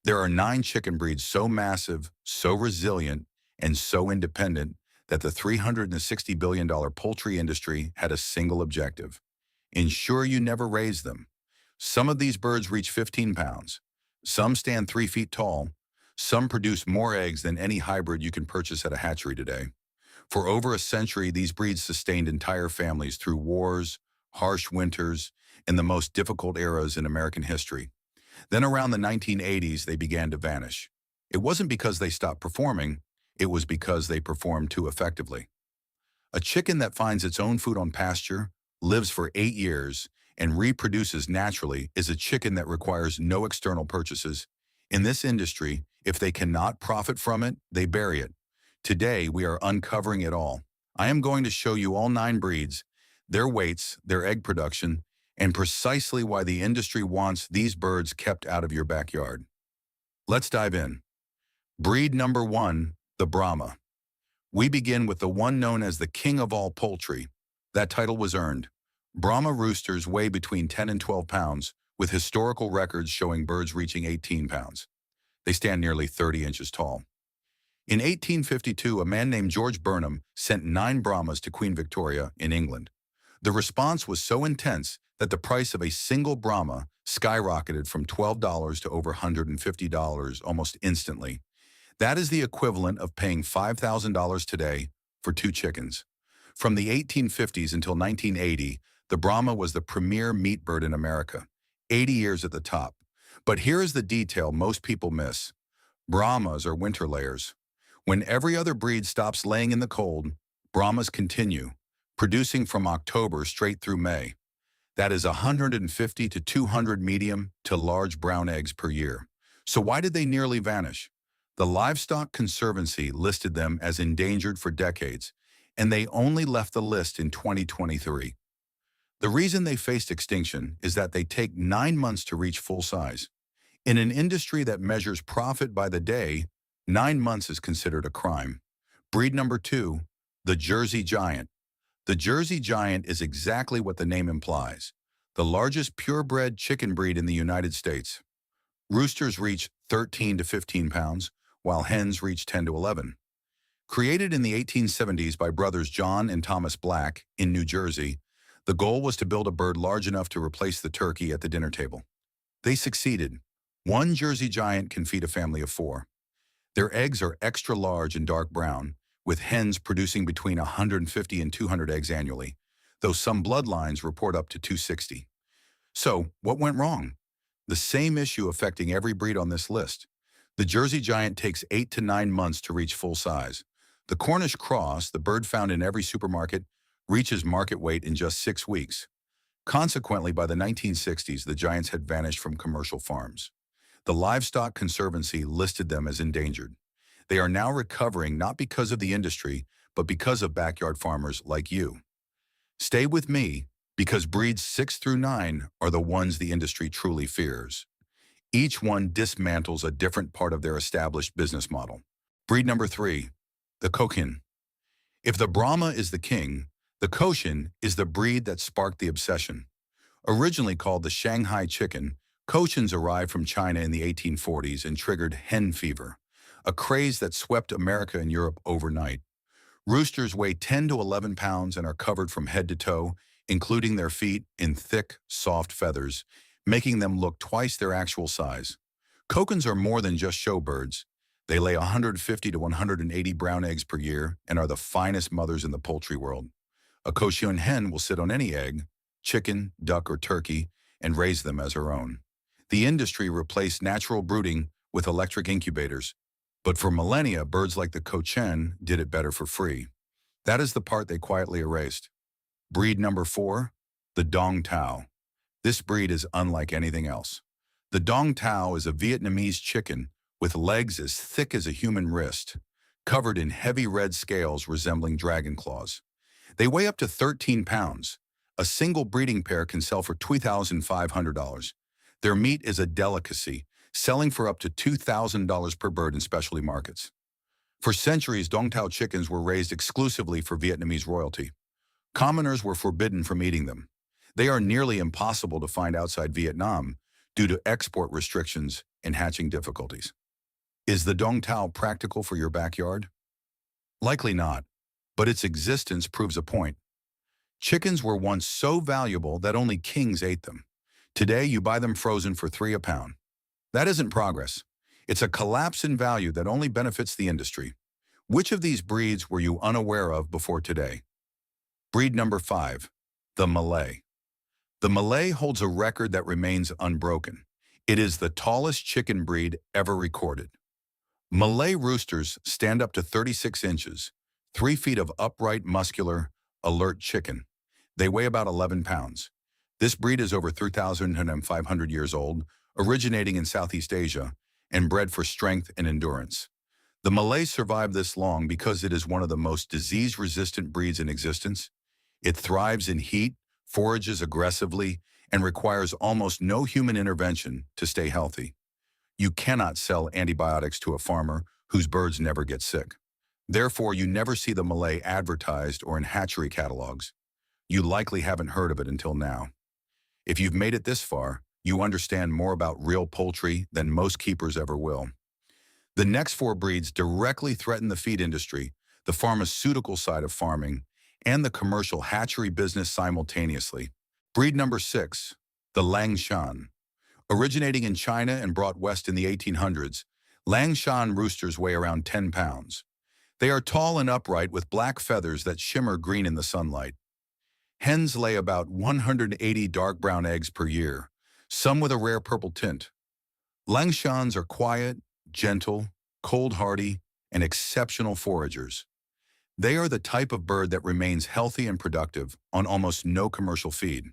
There are 9 chicken breeds so massive, so resilient, and so independent that the $360 billion poultry industry had a single objective: ensure you never raise them. Some of these birds reach 15 pounds. Some stand 3 feet tall. Some produce more eggs than any hybrid you can purchase at a hatchery today. For over a century, these breeds sustained entire families through wars, harsh winters, and the most difficult eras in American history. Then around the 1980s, they began to vanish. It wasn't because they stopped performing, it was because they performed too effectively. A chicken that finds its own food on pasture, lives for 8 years, and reproduces naturally is a chicken that requires no external purchases. In this industry, if they cannot profit from it, they bury it. Today, we are uncovering it all. I am going to show you all 9 breeds, their weights, their egg production, and precisely why the industry wants these birds kept out of your backyard. Let's dive in. Breed number 1, the Brahma. We begin with the one known as the king of all poultry. That title was earned. Brahma roosters weigh between 10 and 12 pounds, with historical records showing birds reaching 18 pounds. They stand nearly 30 inches tall. In 1852, a man named George Burnham sent 9 Brahmas to Queen Victoria in England. The response was so intense that the price of a single Brahma skyrocketed from $12 to over $150 almost instantly. That is the equivalent of paying $5,000 today for 2 chickens. From the 1850s until 1980, the Brahma was the premier meat bird in America, 80 years at the top. But here is the detail most people miss. Brahmas are winter layers. When every other breed stops laying in the cold, Brahmas continue, producing from October straight through May. That is 150 to 200 medium to large brown eggs per year. So why did they nearly vanish? The Livestock Conservancy listed them as endangered for decades, and they only left the list in 2023. The reason they faced extinction is that they take 9 months to reach full size. In an industry that measures profit by the day, 9 months is considered a crime. Breed number 2, the Jersey Giant. The Jersey Giant is exactly what the name implies, the largest purebred chicken breed in the United States. Roosters reach 13 to 15 pounds, while hens reach 10 to 11. Created in the 1870s by brothers John and Thomas Black in New Jersey, the goal was to build a bird large enough to replace the turkey at the dinner table. They succeeded. One Jersey Giant can feed a family of 4. Their eggs are extra large and dark brown, with hens producing between 150 and 200 eggs annually, though some bloodlines report up to 260. So, what went wrong? The same issue affecting every breed on this list. The Jersey Giant takes 8 to 9 months to reach full size. The Cornish cross, the bird found in every supermarket, reaches market weight in just 6 weeks. Consequently, by the 1960s, the giants had vanished from commercial farms. The Livestock Conservancy listed them as endangered. They are now recovering not because of the industry, but because of backyard farmers like you. Stay with me, because breeds 6 through 9 are the ones the industry truly fears. Each one dismantles a different part of their established business model. Breed number 3, the Cochin. If the Brahma is the king, the Cochin is the breed that sparked the obsession. Originally called the Shanghai chicken, Cochins arrived from China in the 1840s and triggered hen fever, a craze that swept America and Europe overnight. Roosters weigh 10 to 11 pounds and are covered from head to toe, including their feet, in thick, soft feathers, making them look twice their actual size. Cochins are more than just show birds. They lay 150 to 180 brown eggs per year and are the finest mothers in the poultry world. A Cochin hen will sit on any egg, chicken, duck, or turkey, and raise them as her own. The industry replaced natural brooding with electric incubators, but for millennia, birds like the Cochin did it better for free. That is the part they quietly erased. Breed number 4, the Dong Tao. This breed is unlike anything else. The Dong Tao is a Vietnamese chicken with legs as thick as a human wrist, covered in heavy red scales resembling dragon claws. They weigh up to 13 pounds. A single breeding pair can sell for $2,500. Their meat is a delicacy, selling for up to $2,000 per bird in specialty markets. For centuries, Dong Tao chickens were raised exclusively for Vietnamese royalty. Commoners were forbidden from eating them. They are nearly impossible to find outside Vietnam due to export restrictions and hatching difficulties. Is the dong tao practical for your backyard? Likely not, but its existence proves a point. Chickens were once so valuable that only kings ate them. Today, you buy them frozen for 3 a pound. That isn't progress. It's a collapse in value that only benefits the industry. Which of these breeds were you unaware of before today? Breed number 5, the Malay. The Malay holds a record that remains unbroken. It is the tallest chicken breed ever recorded. Malay roosters stand up to 36 inches, 3 feet of upright, muscular, alert chicken. They weigh about 11 pounds. This breed is over 3,500 years old, originating in Southeast Asia, and bred for strength and endurance. The Malay survived this long because it is one of the most disease-resistant breeds in existence. It thrives in heat, forages aggressively, and requires almost no human intervention to stay healthy. You cannot sell antibiotics to a farmer whose birds never get sick. Therefore, you never see the Malay advertised or in hatchery catalogs. You likely haven't heard of it until now. If you've made it this far, you understand more about real poultry than most keepers ever will. The next 4 breeds directly threaten the feed industry, the pharmaceutical side of farming, and the commercial hatchery business simultaneously. Breed number 6, the Langshan. Originating in China and brought west in the 1800s, Langshan roosters weigh around 10 pounds. They are tall and upright with black feathers that shimmer green in the sunlight. Hens lay about 180 dark brown eggs per year, some with a rare purple tint. Langshans are quiet, gentle, cold-hardy, and exceptional foragers. They are the type of bird that remains healthy and productive on almost no commercial feed.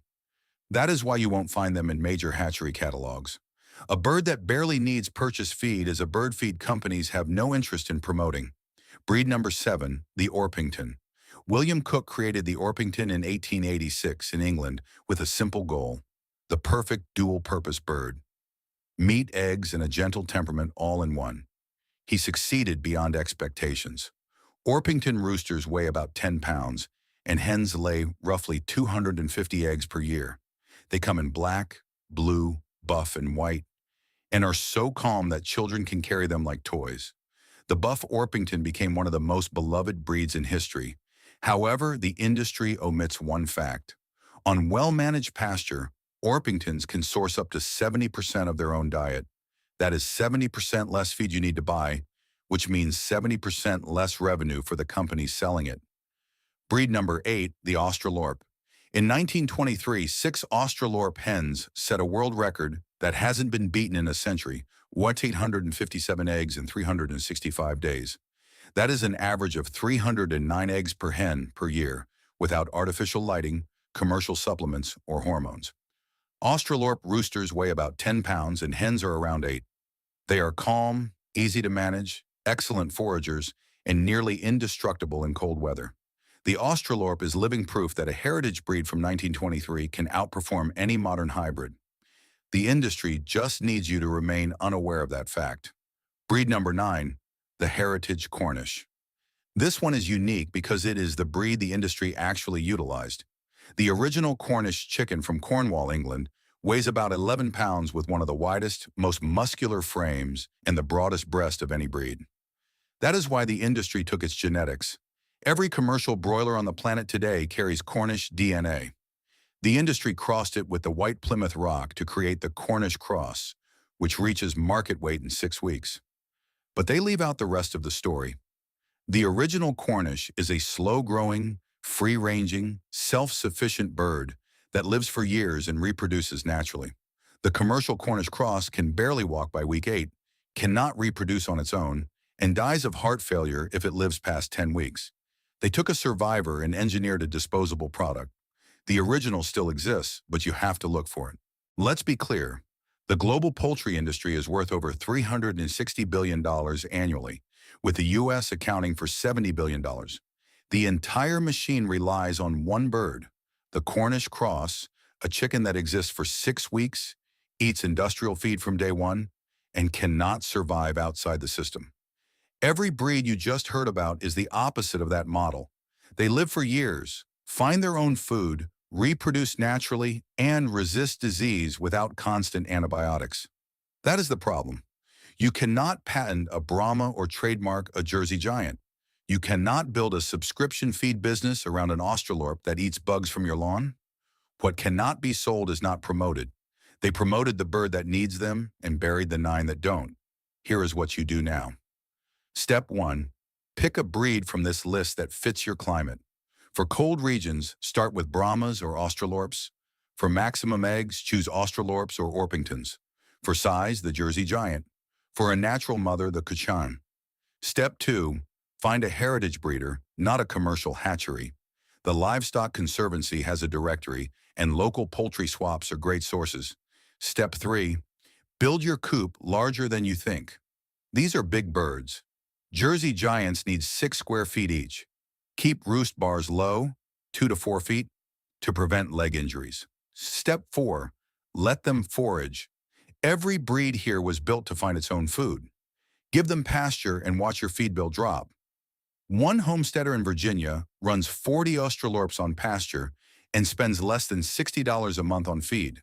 That is why you won't find them in major hatchery catalogs. A bird that barely needs purchase feed is a bird feed companies have no interest in promoting. Breed number 7, the Orpington. William Cook created the Orpington in 1886 in England with a simple goal: the perfect dual-purpose bird. Meat, eggs, and a gentle temperament all in one. He succeeded beyond expectations. Orpington roosters weigh about 10 pounds, and hens lay roughly 250 eggs per year. They come in black, blue, buff, and white, and are so calm that children can carry them like toys. The buff Orpington became one of the most beloved breeds in history. However, the industry omits one fact. On well-managed pasture, Orpingtons can source up to 70% of their own diet. That is 70% less feed you need to buy, which means 70% less revenue for the companies selling it. Breed number 8, the Australorp. In 1923, 6 Australorp hens set a world record that hasn't been beaten in a century: 857 eggs in 365 days. That is an average of 309 eggs per hen per year, without artificial lighting, commercial supplements, or hormones. Australorp roosters weigh about 10 pounds and hens are around 8. They are calm, easy to manage, excellent foragers, and nearly indestructible in cold weather. The Australorp is living proof that a heritage breed from 1923 can outperform any modern hybrid. The industry just needs you to remain unaware of that fact. Breed number 9, the heritage Cornish. This one is unique because it is the breed the industry actually utilized. The original Cornish chicken from Cornwall, England, weighs about 11 pounds with one of the widest, most muscular frames and the broadest breast of any breed. That is why the industry took its genetics. Every commercial broiler on the planet today carries Cornish DNA. The industry crossed it with the white Plymouth Rock to create the Cornish cross, which reaches market weight in 6 weeks. But they leave out the rest of the story. The original Cornish is a slow-growing, free-ranging, self-sufficient bird that lives for years and reproduces naturally. The commercial Cornish cross can barely walk by week 8, cannot reproduce on its own, and dies of heart failure if it lives past 10 weeks. They took a survivor and engineered a disposable product. The original still exists, but you have to look for it. Let's be clear. The global poultry industry is worth over $360 billion annually, with the U.S. accounting for $70 billion. The entire machine relies on one bird, the Cornish cross, a chicken that exists for 6 weeks, eats industrial feed from day one, and cannot survive outside the system. Every breed you just heard about is the opposite of that model. They live for years, find their own food, reproduce naturally, and resist disease without constant antibiotics. That is the problem. You cannot patent a Brahma or trademark a Jersey Giant. You cannot build a subscription feed business around an Australorp that eats bugs from your lawn. What cannot be sold is not promoted. They promoted the bird that needs them and buried the 9 that don't. Here is what you do now. Step 1. Pick a breed from this list that fits your climate. For cold regions, start with Brahmas or Australorps. For maximum eggs, choose Australorps or Orpingtons. For size, the Jersey Giant. For a natural mother, the Cochin. Step 2. Find a heritage breeder, not a commercial hatchery. The Livestock Conservancy has a directory, and local poultry swaps are great sources. Step 3. Build your coop larger than you think. These are big birds. Jersey Giants need 6 square feet each. Keep roost bars low, 2 to 4 feet, to prevent leg injuries. Step 4. Let them forage. Every breed here was built to find its own food. Give them pasture and watch your feed bill drop. One homesteader in Virginia runs 40 Australorps on pasture and spends less than $60 a month on feed.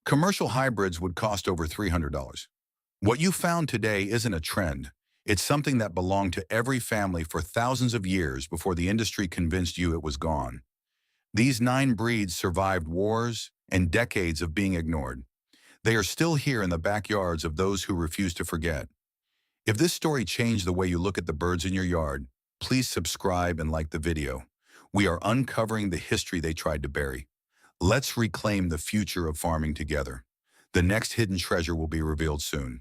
Commercial hybrids would cost over $300. What you found today isn't a trend. It's something that belonged to every family for thousands of years before the industry convinced you it was gone. These 9 breeds survived wars and decades of being ignored. They are still here in the backyards of those who refuse to forget. If this story changed the way you look at the birds in your yard, please subscribe and like the video. We are uncovering the history they tried to bury. Let's reclaim the future of farming together. The next hidden treasure will be revealed soon.